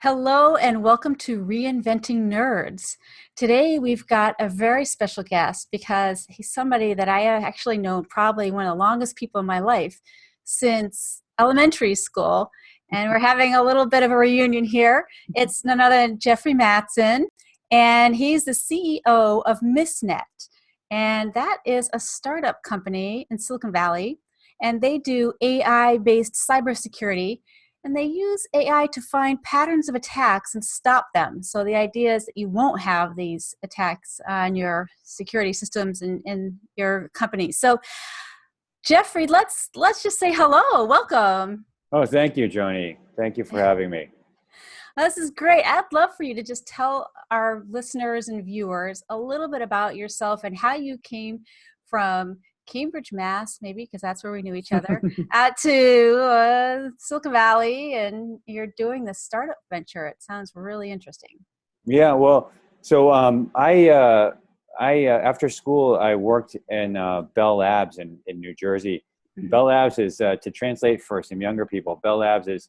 Hello and welcome to Reinventing Nerds. Today we've got a very special guest because he's somebody that I actually know probably one of the longest people in my life since elementary school. And we're having a little bit of a reunion here. It's none other than Geoffrey Mattson, and he's the CEO of MistNet. And that is a startup company in Silicon Valley, and they do AI-based cybersecurity. And they use AI to find patterns of attacks and stop them. So the idea is that you won't have these attacks on your security systems in your company. So Geoffrey, let's just say hello. Welcome. Oh, thank you, Joanie. Thank you for having me. This is great. I'd love for you to just tell our listeners and viewers a little bit about yourself and how you came from Cambridge, Mass, maybe, because that's where we knew each other, to Silicon Valley, and you're doing this startup venture. It sounds really interesting. Yeah, well, so I after school, I worked in Bell Labs in New Jersey. Mm-hmm. Bell Labs is, to translate for some younger people, Bell Labs is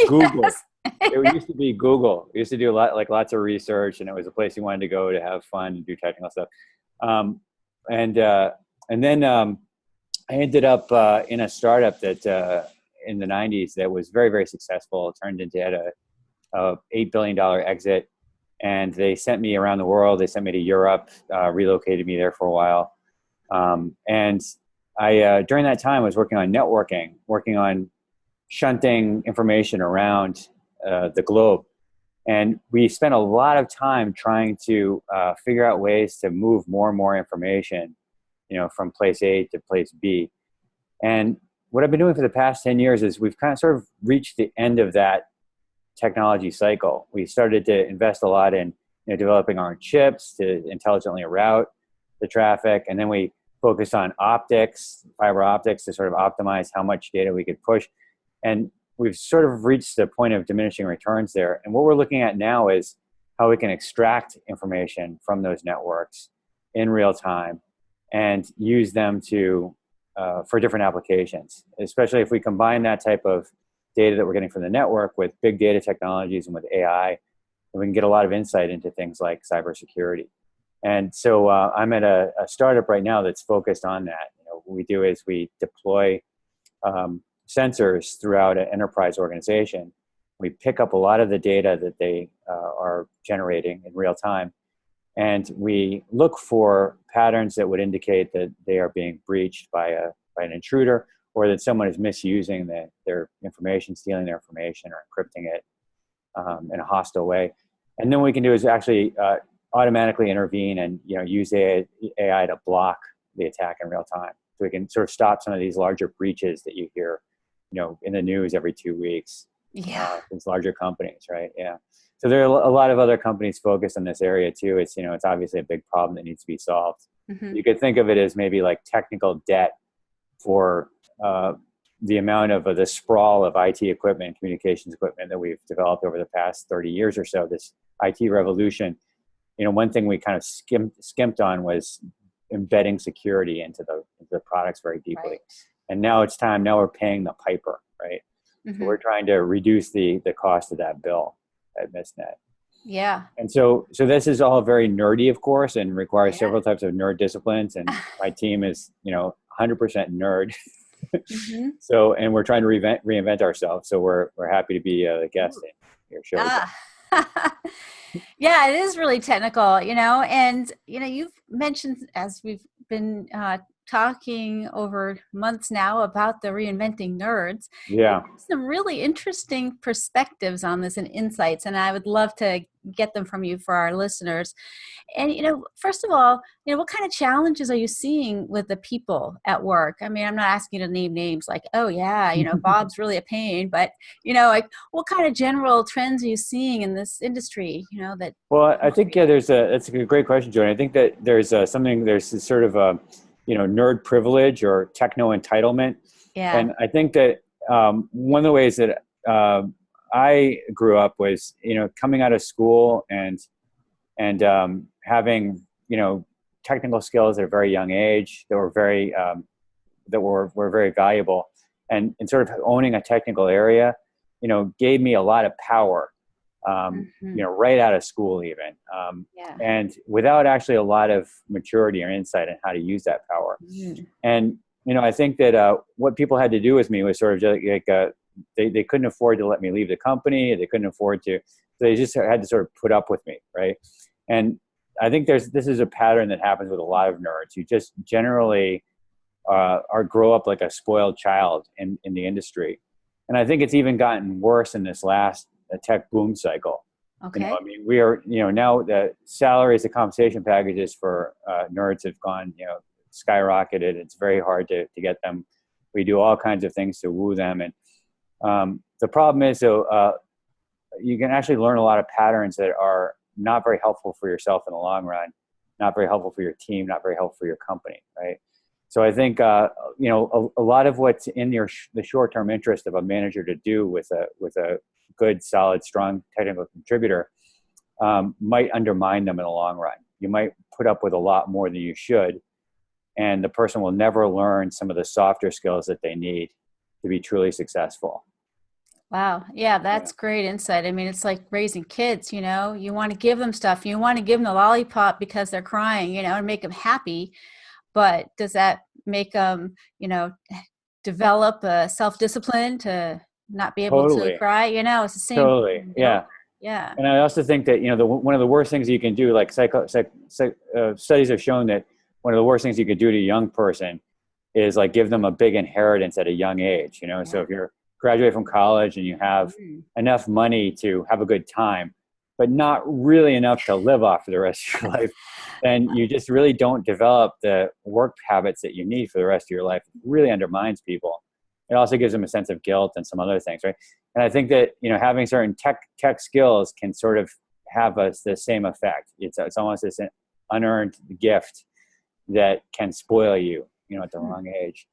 Google. Yes. It used to be Google. We used to do lots of research, and it was a place you wanted to go to have fun and do technical stuff. And then I ended up in a startup that in the 90s that was very, very successful. It turned into a $8 billion exit. And they sent me around the world. They sent me to Europe, relocated me there for a while. And I, during that time, was working on networking, working on shunting information around the globe. And we spent a lot of time trying to figure out ways to move more and more information, from place A to place B. And what I've been doing for the past 10 years is we've kind of sort of reached the end of that technology cycle. We started to invest a lot in developing our chips to intelligently route the traffic. And then we focused on optics, fiber optics, to sort of optimize how much data we could push. And we've sort of reached the point of diminishing returns there. And what we're looking at now is how we can extract information from those networks in real time and use them for different applications, especially if we combine that type of data that we're getting from the network with big data technologies and with AI, and we can get a lot of insight into things like cybersecurity. And so I'm at a startup right now that's focused on that. What we do is we deploy sensors throughout an enterprise organization. We pick up a lot of the data that they are generating in real time, and we look for patterns that would indicate that they are being breached by an intruder, or that someone is misusing their information, stealing their information, or encrypting it in a hostile way. And then what we can do is actually automatically intervene and use AI to block the attack in real time. So we can sort of stop some of these larger breaches that you hear, in the news every 2 weeks. Yeah. These larger companies, right? Yeah. So there are a lot of other companies focused on this area too. It's it's obviously a big problem that needs to be solved. Mm-hmm. You could think of it as maybe like technical debt for the amount of the sprawl of IT equipment, communications equipment that we've developed over the past 30 years or so. This IT revolution. One thing we kind of skimped on was embedding security into the products very deeply. Right. And now it's time. Now we're paying the piper, right? Mm-hmm. So we're trying to reduce the cost of that bill at MistNet. Yeah. And so this is all very nerdy, of course, and requires several types of nerd disciplines. And my team is, 100% nerd. Mm-hmm. So, and we're trying to reinvent ourselves. So we're happy to be a guest in your show. Yeah, it is really technical, and, you've mentioned, as we've been talking over months now about the Reinventing Nerds. Yeah. Some really interesting perspectives on this and insights, and I would love to get them from you for our listeners. And, first of all, what kind of challenges are you seeing with the people at work? I mean, I'm not asking you to name names like, oh yeah, Bob's really a pain, but, like what kind of general trends are you seeing in this industry, that? Well, I think, that's a great question, Joanie. I think that there's there's sort of a, nerd privilege or techno-entitlement. Yeah. And I think that one of the ways that I grew up was, coming out of school and having, technical skills at a very young age that were very valuable, and sort of owning a technical area, gave me a lot of power Mhm. right out of school even, Yeah. and without actually a lot of maturity or insight on how to use that power. Mm. And I think that what people had to do with me was sort of just like they couldn't afford to let me leave the company. They couldn't afford to. So they just had to sort of put up with me, right? And I think this is a pattern that happens with a lot of nerds. You just generally or grow up like a spoiled child in the industry. And I think it's even gotten worse in this last tech boom cycle. Okay. I mean, we are, now the salaries, the compensation packages for nerds have gone, skyrocketed. It's very hard to get them. We do all kinds of things to woo them. And the problem is, so you can actually learn a lot of patterns that are not very helpful for yourself in the long run, not very helpful for your team, not very helpful for your company, right? So I think a lot of what's in the short-term interest of a manager to do with a good, solid, strong technical contributor might undermine them in the long run. You might put up with a lot more than you should, and the person will never learn some of the softer skills that they need to be truly successful. Wow. Yeah, Yeah, that's great insight. I mean, it's like raising kids, you want to give them stuff. You want to give them the lollipop because they're crying, and make them happy. But does that make them, develop a self-discipline to not be able to totally, cry? It's the same totally. thing over. Yeah. Yeah. And I also think that one of the worst things you can do, like studies have shown that one of the worst things you could do to a young person is like give them a big inheritance at a young age. So Yeah. if you're graduate from college and you have Mm. enough money to have a good time, but not really enough to live off for the rest of your life, then you just really don't develop the work habits that you need for the rest of your life. It really undermines people. It also gives them a sense of guilt and some other things, right? And I think that having certain tech skills can sort of have the same effect. It's almost this unearned gift that can spoil you, at the wrong age.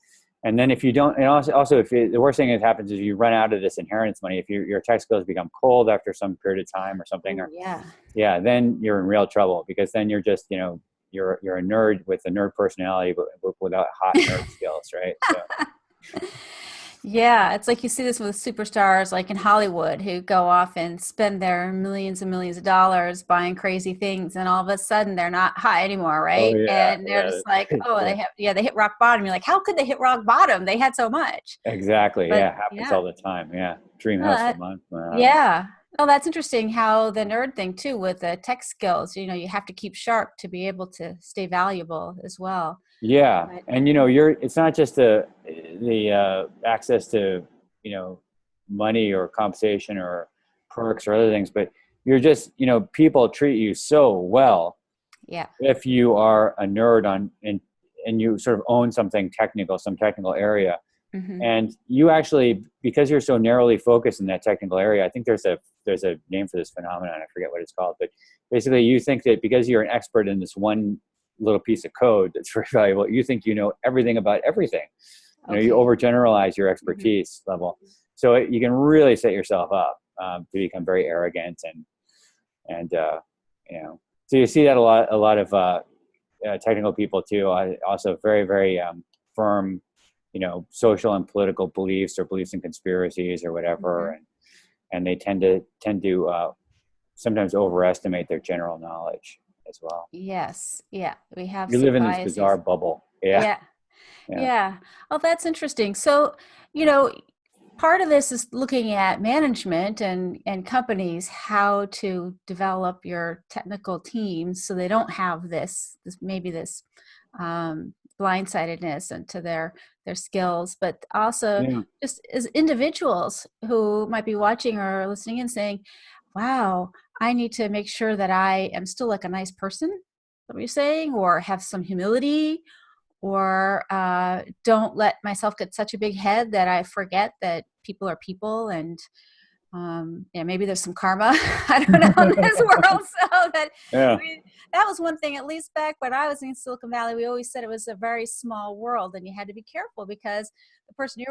And then if you don't, and also if the worst thing that happens is you run out of this inheritance money. If your tech skills become cold after some period of time or something, Oh, or yeah. yeah, then you're in real trouble, because then you're just you're a nerd with a nerd personality, but without hot nerd skills, right? So Yeah, it's like you see this with superstars like in Hollywood who go off and spend their millions and millions of dollars buying crazy things, and all of a sudden they're not high anymore, oh right? yeah, And they're yeah, just like, oh, yeah. they hit rock bottom. You're like, how could they hit rock bottom? They had so much. Exactly. But Yeah, happens yeah, all the time. Yeah, dream well, house for a month. yeah. Oh, that's interesting how the nerd thing too with the tech skills, you have to keep sharp to be able to stay valuable as well. Yeah, But and it's not just the access to you know money or compensation or perks or other things, but you're just people treat you so well yeah. if you are a nerd and you sort of own something technical, some technical area, Hmm. and you actually, because you're so narrowly focused in that technical area. I think there's a name for this phenomenon. I forget what it's called, but basically you think that because you're an expert in this one little piece of code that's very valuable, you think you know everything about everything. You Okay. overgeneralize your Hmm. expertise level, so you can really set yourself up to become very arrogant and so you see that a lot of technical people too. Also very very firm, social and political beliefs or beliefs in conspiracies or whatever, Hmm. and they tend to sometimes overestimate their general knowledge as well. Yes. Yeah. We have You some live in this bizarre biases. bubble. Yeah, Yeah. yeah, Yeah. Oh, that's interesting. So, you know, part of this is looking at management and companies, how to develop your technical teams so they don't have this maybe this blindsidedness into their skills, but also yeah. just as individuals who might be watching or listening and saying, "Wow, I need to make sure that I am still like a nice person." What you're saying, or have some humility, or don't let myself get such a big head that I forget that people are people, and yeah, maybe there's some karma. I don't know in this world. So that, Yeah, I mean, that was one thing, at least back when I was in Silicon Valley, we always said it was a very small world, and you had to be careful because the person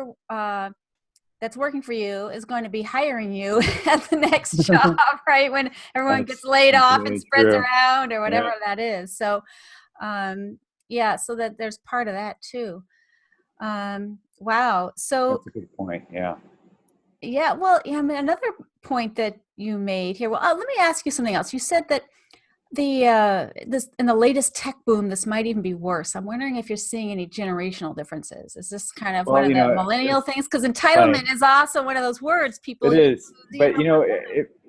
that's working for you is going to be hiring you at the next job, right? When everyone gets laid that's off and really spreads true. around or whatever Yeah, that is. So yeah, so that there's part of that too. Wow. So that's a good point. Yeah, yeah, well, yeah, I mean, another point that you made here. Well, let me ask you something else. You said that this in the latest tech boom, this might even be worse. I'm wondering if you're seeing any generational differences. Is this kind of one Well, of the millennial it's things? Because funny. entitlement is also one of those words people It use. is, but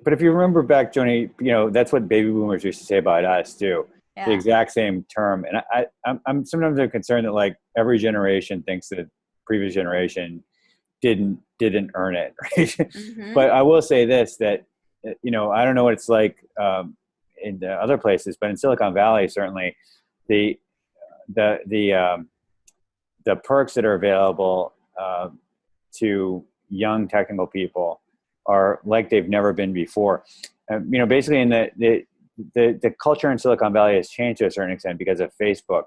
but if you remember back, Joanie, that's what baby boomers used to say about us too. The Yeah. exact same term, and I'm sometimes I'm concerned that like every generation thinks that previous generation didn't earn it, right? Mm-hmm. But I will say this that I don't know what it's like in the other places, but in Silicon Valley, certainly the the the um, the perks that are available to young technical people are like they've never been before. Basically, in the culture in Silicon Valley has changed to a certain extent because of Facebook.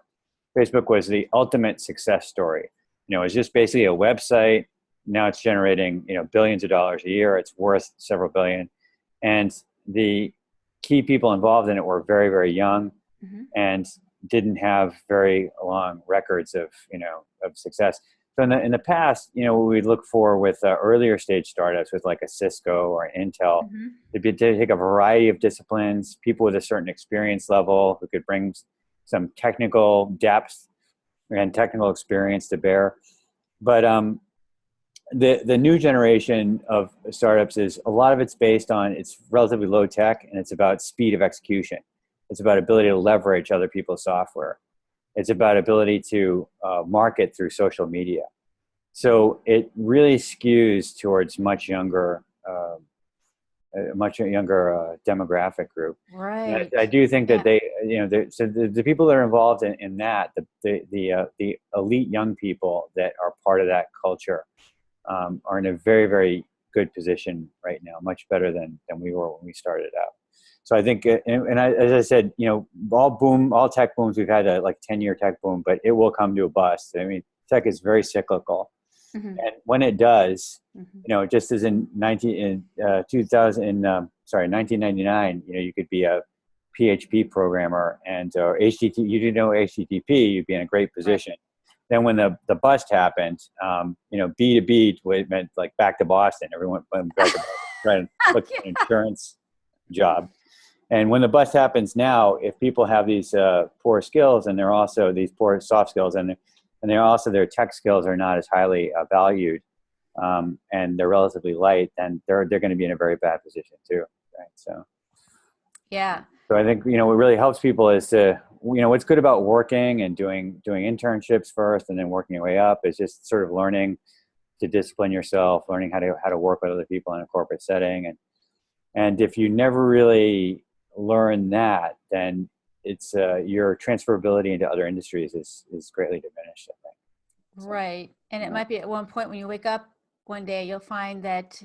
Facebook was the ultimate success story. It's just basically a website. Now it's generating billions of dollars a year. It's worth several billion, and the key people involved in it were very, very young Mm-hmm. and didn't have very long records of of success. So in the past, what we'd look for with earlier stage startups, with like a Cisco or an Intel, Mm-hmm. it'd be to take a variety of disciplines, people with a certain experience level who could bring some technical depth and technical experience to bear. But the new generation of startups is a lot of it's based on it's relatively low tech and it's about speed of execution. It's about ability to leverage other people's software. It's about ability to market through social media. So it really skews towards much younger demographic group. And Right. I do think that Yeah. so the people that are involved in that, the elite young people that are part of that culture, are in a very, very good position right now, much better than we were when we started out. So I think, as I said, all tech booms, we've had a like 10-year tech boom, but it will come to a bust. I mean, tech is very cyclical. Mm-hmm. And when it does, Mm-hmm. just as in 1999, you could be a PHP programmer and or HTTP. You didn't know HTTP, you'd be in a great Right. position. Then when the bust happened, B2B meant like back to Boston. Everyone went back to Boston, trying to look for an insurance job. And when the bust happens now, if people have these poor skills and they're also these poor soft skills and they're also their tech skills are not as highly valued, and they're relatively light, then they're going to be in a very bad position too. Right. Yeah. So I think what really helps people is to what's good about working and doing internships first and then working your way up is just sort of learning to discipline yourself, learning how to work with other people in a corporate setting, and if you never really learn that, then it's your transferability into other industries is greatly diminished, I think. So, Right. And it yeah. might be at one point when you wake up one day, you'll find that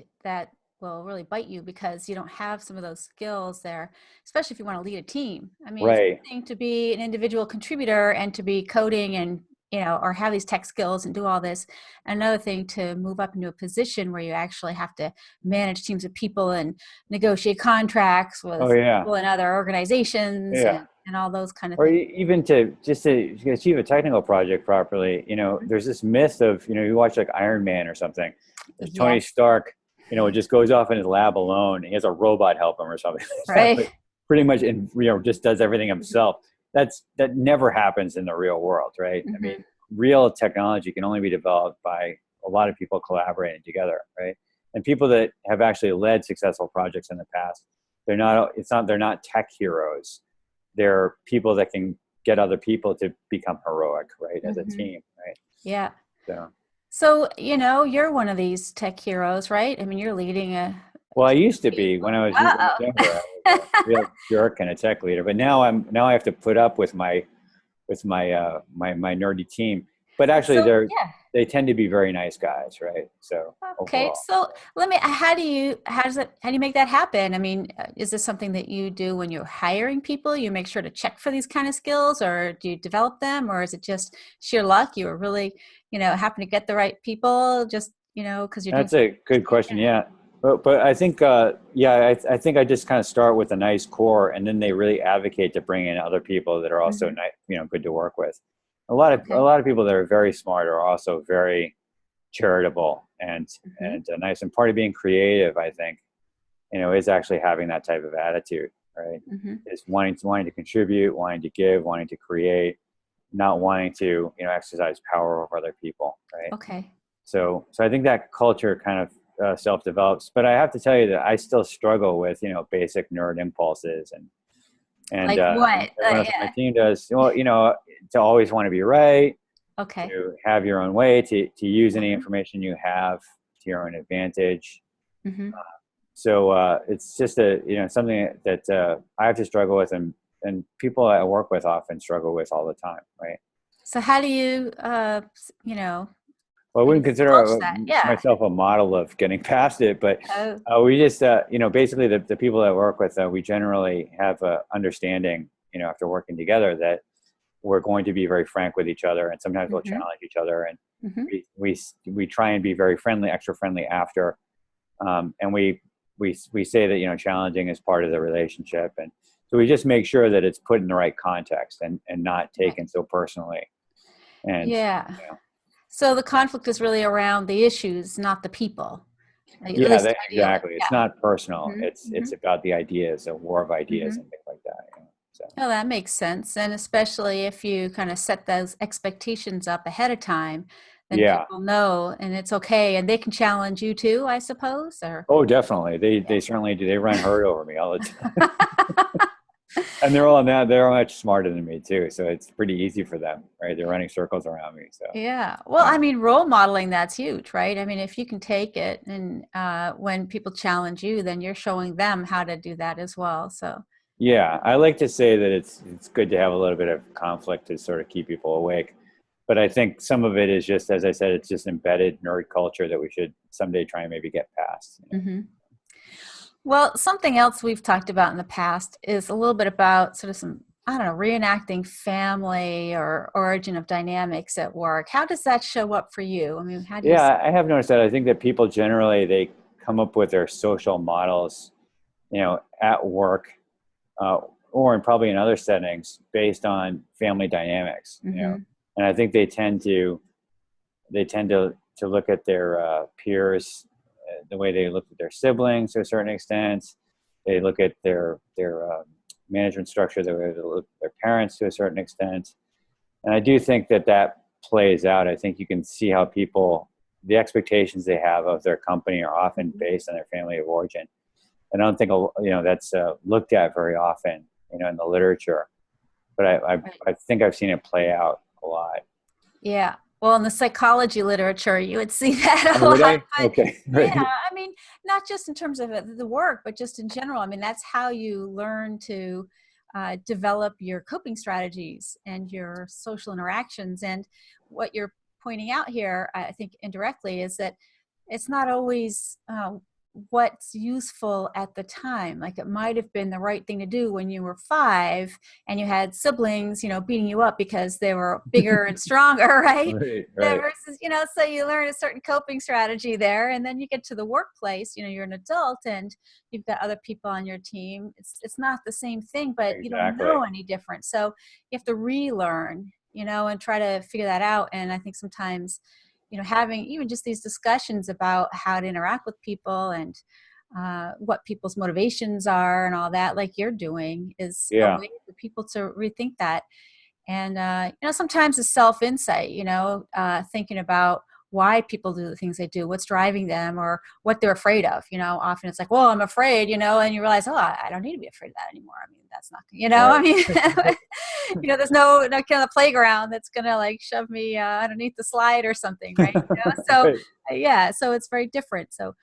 will really bite you because you don't have some of those skills there, especially if you want to lead a team. I mean, it's Right. one thing to be an individual contributor and to be coding and, or have these tech skills and do all this. Another thing to move up into a position where you actually have to manage teams of people and negotiate contracts Oh with yeah. people in other organizations Yeah. and all those kind of Or things. even to achieve a technical project properly, there's this myth of, you watch like Iron Man or something. There's Tony Yes. Stark, just goes off in his lab alone. He has a robot help him or something. Right. Pretty much, just does everything himself. That never happens in the real world, right? I mean, Hmm. real technology can only be developed by a lot of people collaborating together, right? And people that have actually led successful projects in the past, they're not tech heroes. They're people that can get other people to become heroic, right, as a Hmm. team, right? Yeah. So, So, you're one of these tech heroes, right? I mean, you're leading a well, I team used of to be when people. I was Uh-oh. younger. I was a real jerk and a tech leader, but now I have to put up with my nerdy team. But actually, So, yeah. they tend to be very nice guys, right? So Okay. overall. So, how do you make that happen? I mean, is this something that you do when you're hiring people? You make sure to check for these kind of skills, or do you develop them, or is it just sheer luck? You were really, happen to get the right people just, because you're doing That's something a good question. interesting? Yeah. But I think, I think I just kind of start with a nice core and then they really advocate to bring in other people that are also Hmm. nice, good to work with. A Okay. lot of people that are very smart are also very charitable and Hmm. nice. And part of being creative, I think, is actually having that type of attitude, right? Mm-hmm. Is wanting to contribute, wanting to give, wanting to create, not wanting to, exercise power over other people, right? Okay. So I think that culture kind of self-develops. But I have to tell you that I still struggle with, basic nerd impulses, and Like what? everyone else on my Yeah. team does. Well, to always want to be right, Okay. to have your own way, to use any Mm-hmm. information you have to your own advantage. Mm-hmm. So it's just something that I have to struggle with, and people I work with often struggle with all the time, right? So how do you, you know, Well, I I wouldn't guess consider squelch that? Yeah. myself a model of getting past it, but Oh. we just, basically the people that I work with, we generally have a understanding, after working together, that we're going to be very frank with each other, and sometimes we'll Mm-hmm. challenge each other, and Mm-hmm. we try and be very friendly, extra friendly after, and we say that challenging is part of the relationship, and so we just make sure that it's put in the right context, and not Right. taken so personally, and Yeah. you know, So the conflict is really around the issues, not the people. Like, at yeah, least ideally. exactly. It's Yeah. not personal. Mm-hmm. It's Mm-hmm. about the ideas, a war of ideas, Mm-hmm. and things like that. So Oh, that makes sense. And especially if you kind of set those expectations up ahead of time, then yeah. people know and it's okay. And they can challenge you too, I suppose, or Oh, definitely. They certainly do. They run herd over me all the time. And they're all now they're much smarter than me too, so it's pretty easy for them, right? They're running circles around me. So yeah. Well, yeah, I mean, role modeling, that's huge, right? I mean, if you can take it and when people challenge you, then you're showing them how to do that as well. So, yeah. I like to say that it's good to have a little bit of conflict to sort of keep people awake. But I think some of it is just, as I said, it's just embedded nerd culture that we should someday try and maybe get past. hmm. Well, something else we've talked about in the past is a little bit about sort of some, I don't know, reenacting family or origin of dynamics at work. How does that show up for you? I mean, how do you see? Yeah, I have noticed that. I think that people generally they come up with their social models, at work, uh, or in probably in other settings based on family dynamics. Mm-hmm. And I think they tend to look at their peers, the way they look at their siblings to a certain extent. They look at their management structure, the way they look at their parents to a certain extent. And I do think that plays out. I think you can see how the expectations they have of their company are often Mm-hmm. based on their family of origin. And I don't think that's looked at very often, in the literature. But Right. I think I've seen it play out a lot. Yeah. Well, in the psychology literature, you would see that a Oh, would lot. I? But Okay, yeah, right. I mean, not just in terms of the work, but just in general. I mean, that's how you learn to develop your coping strategies and your social interactions. And what you're pointing out here, I think indirectly, is that it's not always what's useful at the time. Like it might have been the right thing to do when you were 5 and you had siblings, beating you up because they were bigger and stronger, right? Right, That right. versus, so you learn a certain coping strategy there, and then you get to the workplace, you're an adult and you've got other people on your team. It's not the same thing, but you don't Exactly. know any different. So you have to relearn, and try to figure that out. And I think sometimes having even just these discussions about how to interact with people and what people's motivations are and all that, like you're doing, is a Yeah. way for people to rethink that. And, sometimes it's self-insight, thinking about why people do the things they do, what's driving them or what they're afraid of. Often it's like, well, I'm afraid, and you realize, oh, I don't need to be afraid of that anymore. I mean, that's not, I Right. mean, there's no kind of playground that's going to like shove me underneath the slide or something. Right. So Right. yeah, so it's very different. So,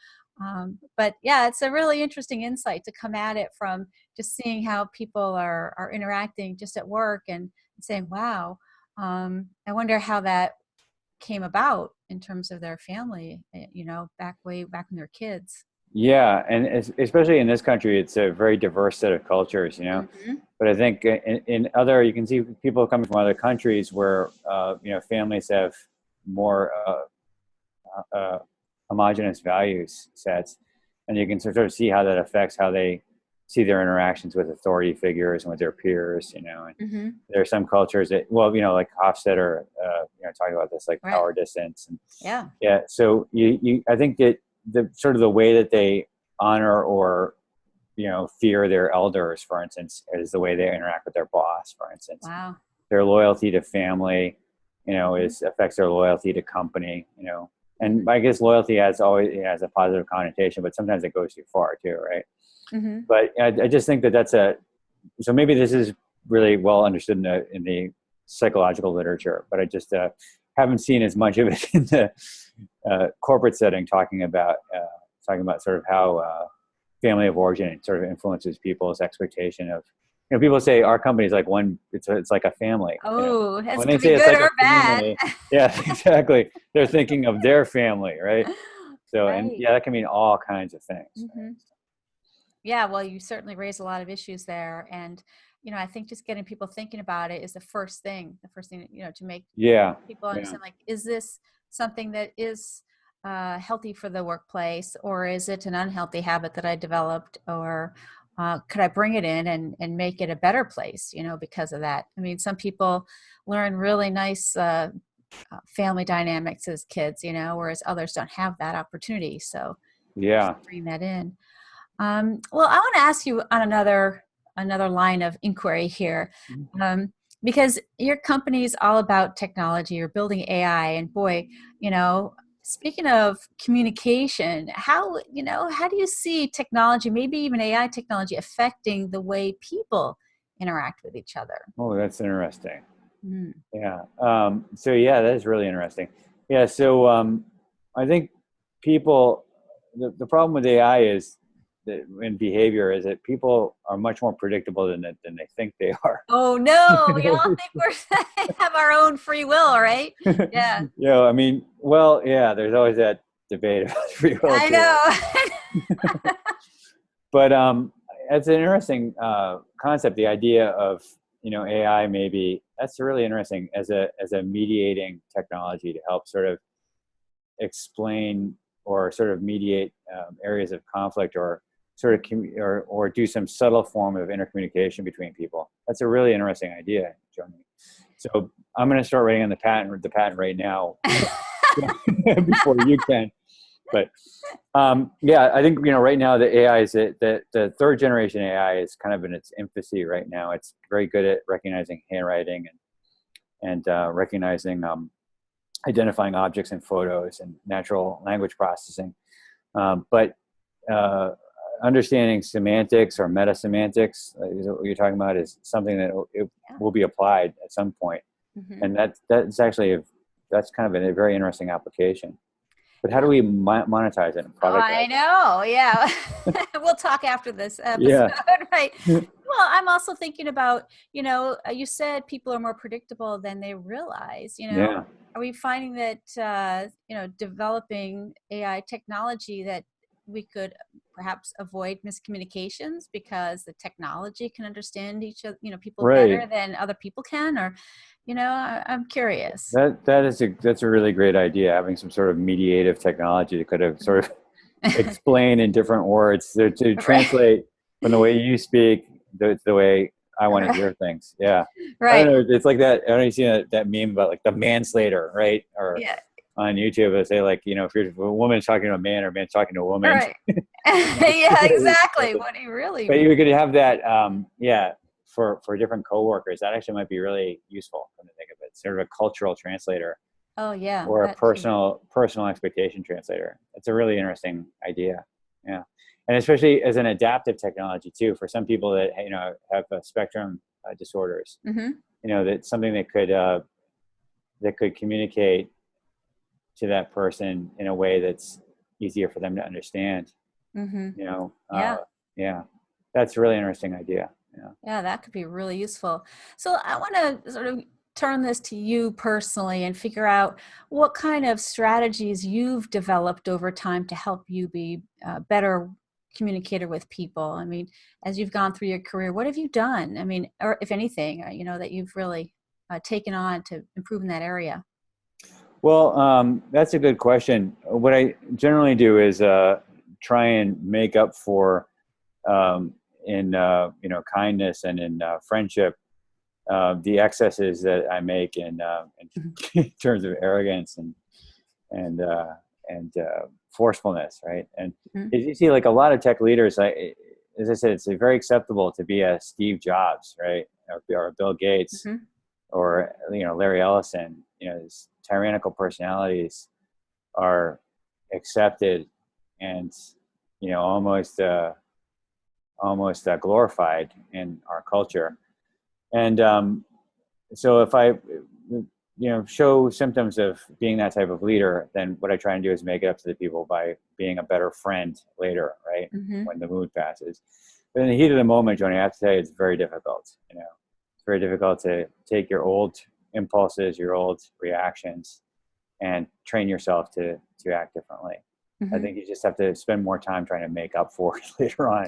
but yeah, it's a really interesting insight to come at it from just seeing how people are interacting just at work and saying, wow, I wonder how that came about in terms of their family, way back when they're kids. Yeah, and especially in this country, it's a very diverse set of cultures, Hmm. But I think in other, you can see people coming from other countries where families have more homogenous values sets, and you can sort of see how that affects how they see their interactions with authority figures and with their peers, And Hmm. there are some cultures that, well, like Hofstadter, talking about this, like Right. power distance, and Yeah. yeah. So I think that the sort of the way that they honor or fear their elders, for instance, is the way they interact with their boss, for instance. Wow. Their loyalty to family, Mm-hmm. affects their loyalty to company, Mm-hmm. and I guess loyalty has a positive connotation, but sometimes it goes too far too, right? Mm-hmm. But I just think that so maybe this is really well understood in the psychological literature, but I just haven't seen as much of it in the corporate setting, talking about sort of how family of origin sort of influences people's expectation of, people say our company is like it's like a family, Oh, this when they could be say it's good like a or bad. family, yeah, exactly, they're thinking of their family, right? So, and Right. yeah, that can mean all kinds of things, Mm-hmm. Yeah, well, you certainly raise a lot of issues there. And, I think just getting people thinking about it is the first thing, to make yeah, people yeah, understand, like, is this something that is healthy for the workplace, or is it an unhealthy habit that I developed, or could I bring it in and make it a better place, because of that? I mean, some people learn really nice family dynamics as kids, whereas others don't have that opportunity. So yeah. bring that in. Well, I want to ask you on another line of inquiry here, um, because your company is all about technology. You're building AI, and boy, speaking of communication, how do you see technology, maybe even AI technology, affecting the way people interact with each other? Oh, that's interesting. Mm. Yeah. So yeah, that is really interesting. Yeah. So I think people, the problem with AI is that in behavior is that people are much more predictable than they think they are. Oh no, we all think we're have our own free will, right? Yeah, I mean, well, yeah, there's always that debate about free will I too. know. But it's an interesting concept. The idea of AI, maybe that's really interesting as a mediating technology to help sort of explain or sort of mediate areas of conflict, or sort of or do some subtle form of intercommunication between people. That's a really interesting idea, Joanie. So I'm going to start writing on the patent right now before you can. But yeah, I think right now the AI is the third generation AI is kind of in its infancy right now. It's very good at recognizing handwriting and recognizing identifying objects in photos and natural language processing. But understanding semantics or meta semantics, what you're talking about, is something that it Yeah. will be applied at some point. Mhm. And that's actually that's kind of a very interesting application. But how do Yeah. we monetize it and I productize it? know. Yeah. We'll talk after this episode, Yeah, right? Well, I'm also thinking about, you said people are more predictable than they realize, yeah, Are we finding that, developing AI technology, that we could perhaps avoid miscommunications because the technology can understand each other, people right. better than other people can? Or, I'm curious. That's a really great idea. Having some sort of mediative technology that could have sort of explain in different words to Right. translate from the way you speak the way I want to Right. hear things. Yeah. I don't Right. know. It's like that. I don't know if you see that meme about like the manslater, right? Or Yeah. on YouTube, they say like, if a woman's talking to a man or a man's talking to a woman, Right. Yeah, exactly. What he really but means. you could have that, yeah, for different coworkers. That actually might be really useful when to think of it. Sort of a cultural translator Oh, yeah, or a that too. personal expectation translator. It's a really interesting idea. Yeah, and especially as an adaptive technology too, for some people that have spectrum disorders. Mhm. That's something that could communicate to that person in a way that's easier for them to understand. Mhm. You know, uh, Yeah. yeah, that's a really interesting idea. Yeah. Yeah, that could be really useful. So I want to sort of turn this to you personally and figure out what kind of strategies you've developed over time to help you be a better communicator with people. I mean, as you've gone through your career, what have you done? I mean, or if anything, that you've really taken on to improve in that area. Well, that's a good question. What I generally do is try and make up for in kindness and in friendship the excesses that I make Mhm. in terms of arrogance and forcefulness, right? And Mhm. as you see, like a lot of tech leaders, as I said, it's very acceptable to be a Steve Jobs, right? Or a Bill Gates, Mm-hmm. or, Larry Ellison. These tyrannical personalities are accepted and, almost glorified in our culture. And so if I, show symptoms of being that type of leader, then what I try and do is make it up to the people by being a better friend later, right? Mm-hmm. When the mood passes. But in the heat of the moment, Joanie, I have to say it's very difficult. It's very difficult to take your old impulses, your old reactions, and train yourself to act differently. I Mm-hmm. think you just have to spend more time trying to make up for it later on.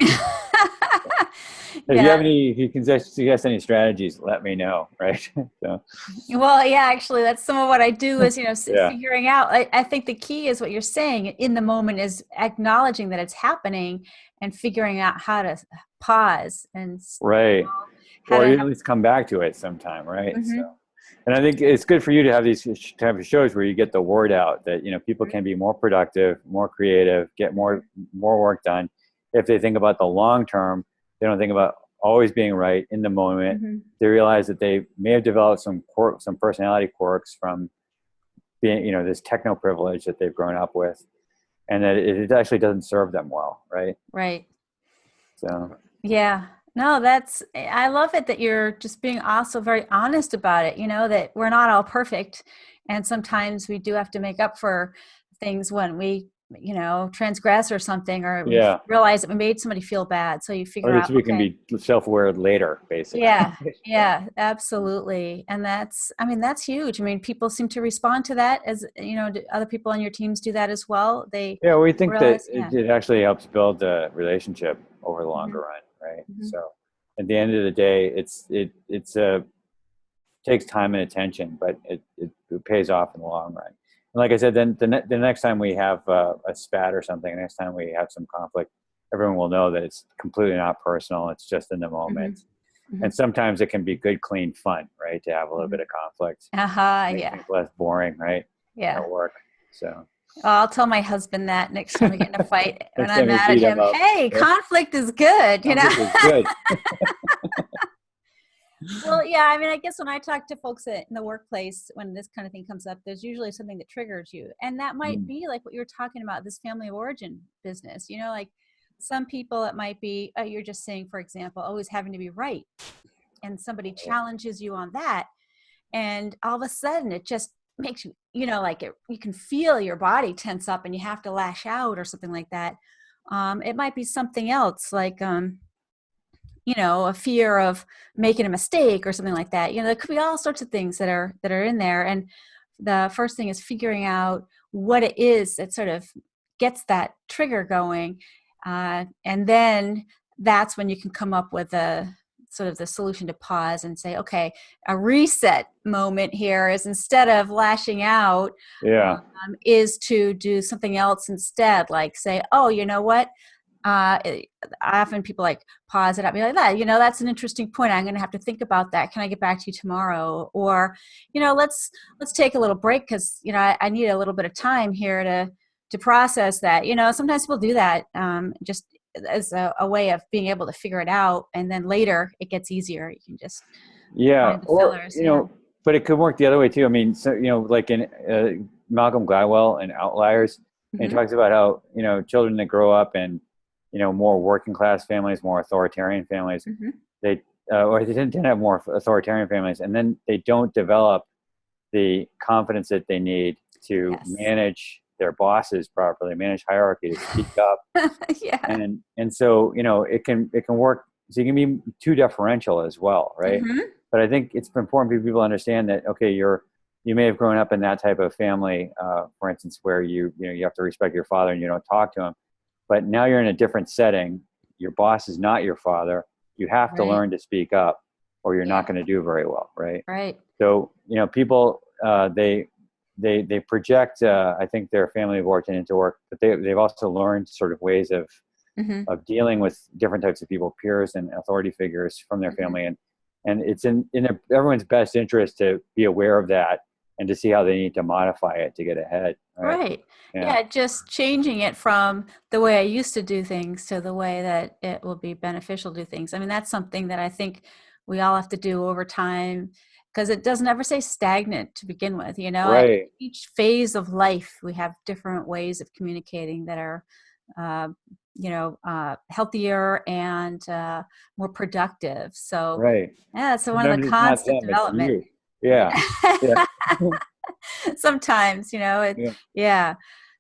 Yeah. If you can suggest any strategies, let me know. Right. So, Well, yeah, actually, that's some of what I do is, yeah. figuring out. I think the key is what you're saying in the moment is acknowledging that it's happening and figuring out how to pause and Right. how Or to you have. at least come back to it sometime. Right. So, Mm-hmm. and I think it's good for you to have these type of shows where you get the word out that, people can be more productive, more creative, get more work done. If they think about the long term, they don't think about always being right in the moment. Mm-hmm. They realize that they may have developed some personality quirks from being, this techno privilege that they've grown up with, and that it actually doesn't serve them well, right? Right. So, Yeah. No, I love it that you're just being also very honest about it, that we're not all perfect. And sometimes we do have to make up for things when we, transgress or something, or we yeah, realize that we made somebody feel bad. So you or figure that out, we can okay, be self-aware later, basically. yeah, yeah, absolutely. And that's huge. I mean, people seem to respond to that as, do other people on your teams do that as well? They Yeah, we think that realize, yeah. it actually helps build a relationship over the Hmm. longer run, right? Hmm. So, at the end of the day, it's takes time and attention, but it pays off in the long run. And like I said, then the next time we have a spat or something, next time we have some conflict, everyone will know that it's completely not personal. It's just in the Hmm. moment. Hmm. And sometimes it can be good, clean fun, right? To have a little Hmm. bit of conflict, Uh-huh, makes yeah. things less boring, right? Yeah. At work. So I'll tell my husband that next time we get in a fight when next I'm time you mad at beat them him. up, Hey, yeah, conflict is good, conflict is good. Well, yeah, I mean, I guess when I talk to folks in the workplace, when this kind of thing comes up, there's usually something that triggers you. And that might Mm, be like what you were talking about, this family of origin business. Like some people, it might be, you're just saying, for example, always having to be right. And somebody challenges you on that. And all of a sudden, it just makes you, like you can feel your body tense up and you have to lash out or something like that. It might be something else like, a fear of making a mistake or something like that. There could be all sorts of things that are in there. And the first thing is figuring out what it is that sort of gets that trigger going. And then that's when you can come up with a sort of the solution to pause and say, okay, a reset moment here is instead of lashing out, yeah, is to do something else instead, like say, oh, you know what? uh, Often people like pause it up, be like that. That's an interesting point. I'm going to have to think about that. Can I get back to you tomorrow? Or, let's take a little break because I need a little bit of time here to process that. Sometimes people do that just as a way of being able to figure it out, and then later it gets easier. You can just yeah. find the Or fillers. Yeah. but it could work the other way too. I mean, so like in Malcolm Gladwell and Outliers, and he Hmm. talks about how children that grow up in more working class families, more authoritarian families, Hmm. they or they tend to have more authoritarian families, and then they don't develop the confidence that they need to Yes. manage their bosses properly, manage hierarchy, to speak up, Yeah. and so it can work. So you can be too deferential as well, right? Hmm. But I think it's important for people to understand that okay, you may have grown up in that type of family, for instance, where you have to respect your father and you don't talk to him, but now you're in a different setting. Your boss is not your father. You have to Right. learn to speak up, or you're not Yeah. going to do very well, right? Right. So people they project I think their family of origin into work, but they've also learned sort of ways Hmm. of dealing with different types of people, peers and authority figures from their Hmm. family, and it's in everyone's best interest to be aware of that and to see how they need to modify it to get ahead. Right. Right. Yeah. Yeah, just changing it from the way I used to do things to the way that it will be beneficial to do things. I mean, that's something that I think we all have to do over time because it doesn't ever say stagnant to begin with. At Right. each phase of life, we have different ways of communicating that are, uh, healthier and more productive. So, Right. yeah, so one of the Sometimes it's not constant them, it's development. you. Yeah. Yeah. Sometimes, Yeah. yeah.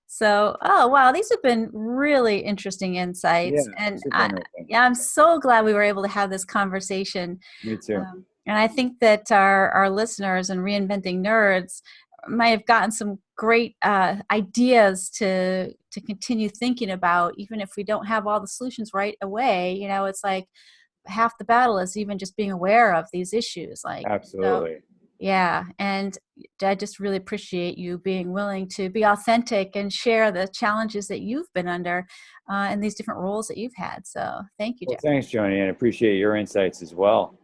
So, oh wow, these have been really interesting insights, Yeah. and Super interesting. yeah, I'm so glad we were able to have this conversation. Me too. And I think that our listeners and reinventing nerds might have gotten some great ideas to continue thinking about, even if we don't have all the solutions right away. It's like half the battle is even just being aware of these issues. Like, so Absolutely. yeah, and I just really appreciate you being willing to be authentic and share the challenges that you've been under and these different roles that you've had. So thank you, Well, Geoffrey. thanks, Joanie, and appreciate your insights as well.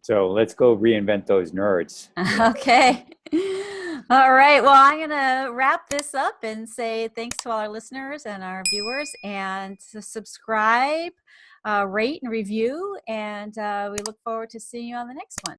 So let's go reinvent those nerds. Okay. All right. Well, I'm going to wrap this up and say thanks to all our listeners and our viewers, and to subscribe, rate, and review. And we look forward to seeing you on the next one.